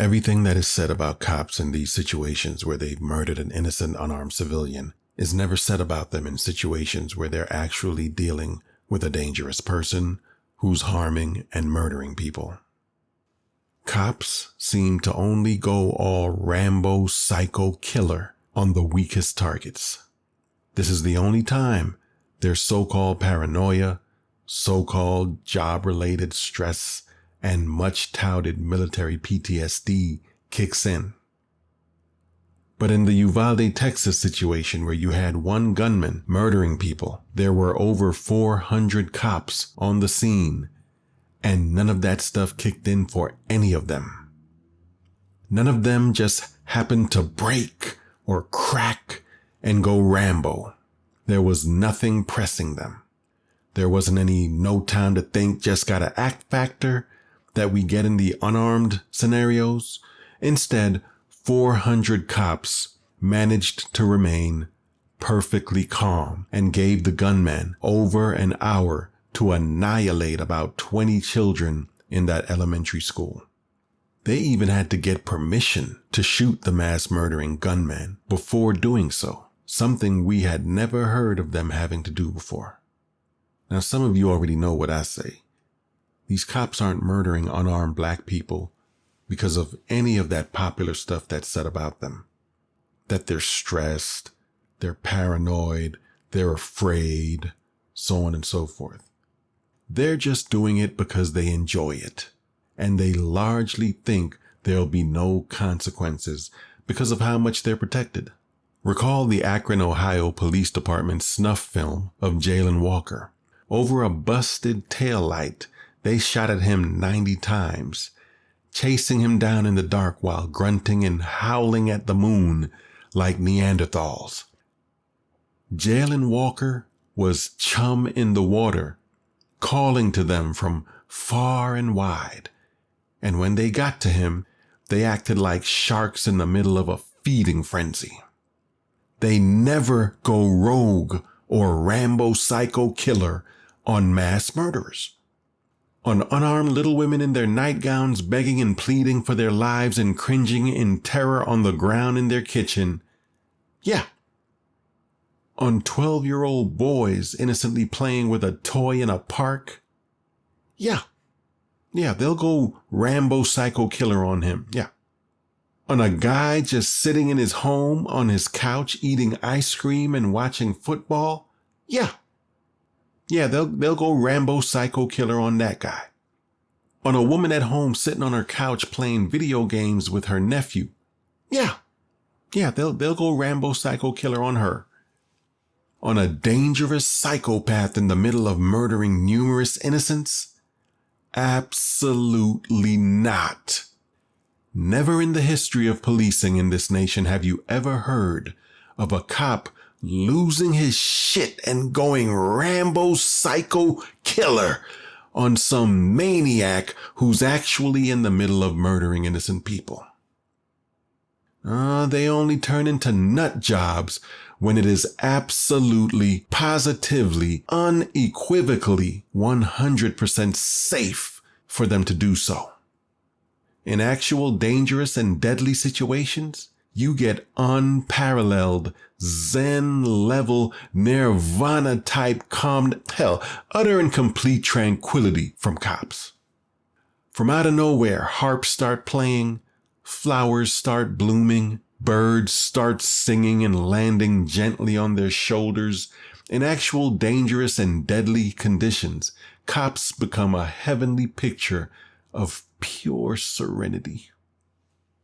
Everything that is said about cops in these situations where they've murdered an innocent unarmed civilian is never said about them in situations where they're actually dealing with a dangerous person who's harming and murdering people. Cops seem to only go all Rambo psycho killer on the weakest targets. This is the only time their so-called paranoia, so-called job-related stress, and much-touted military PTSD kicks in. But in the Uvalde, Texas situation where you had one gunman murdering people, there were over 400 cops on the scene, and none of that stuff kicked in for any of them. None of them just happened to break or crack and go Rambo. There was nothing pressing them. There wasn't any no time to think, just gotta act factor that we get in the unarmed scenarios. Instead, 400 cops managed to remain perfectly calm and gave the gunman over an hour to annihilate about 20 children in that elementary school. They even had to get permission to shoot the mass murdering gunman before doing so, something we had never heard of them having to do before. Now, some of you already know what I say. These cops aren't murdering unarmed black people because of any of that popular stuff that's said about them. That they're stressed, they're paranoid, they're afraid, so on and so forth. They're just doing it because they enjoy it, and they largely think there'll be no consequences because of how much they're protected. Recall the Akron, Ohio Police Department snuff film of Jayland Walker. Over a busted taillight, they shot at him 90 times, chasing him down in the dark while grunting and howling at the moon like Neanderthals. Jayland Walker was chum in the water, calling to them from far and wide. And when they got to him, they acted like sharks in the middle of a feeding frenzy. They never go rogue or Rambo psycho killer on mass murderers. On unarmed little women in their nightgowns begging and pleading for their lives and cringing in terror on the ground in their kitchen. Yeah. On 12-year-old boys innocently playing with a toy in a park. Yeah. Yeah, they'll go Rambo psycho killer on him. Yeah. On a guy just sitting in his home on his couch eating ice cream and watching football. Yeah. Yeah, they'll go Rambo psycho killer on that guy. On a woman at home sitting on her couch playing video games with her nephew. Yeah. Yeah, they'll go Rambo psycho killer on her. On a dangerous psychopath in the middle of murdering numerous innocents? Absolutely not. Never in the history of policing in this nation have you ever heard of a cop losing his shit and going Rambo psycho killer on some maniac who's actually in the middle of murdering innocent people. They only turn into nut jobs when it is absolutely, positively, unequivocally 100% safe for them to do so. In actual dangerous and deadly situations, you get unparalleled, Zen-level, Nirvana-type utter and complete tranquility from cops. From out of nowhere, harps start playing, flowers start blooming, birds start singing and landing gently on their shoulders. In actual dangerous and deadly conditions, cops become a heavenly picture of pure serenity.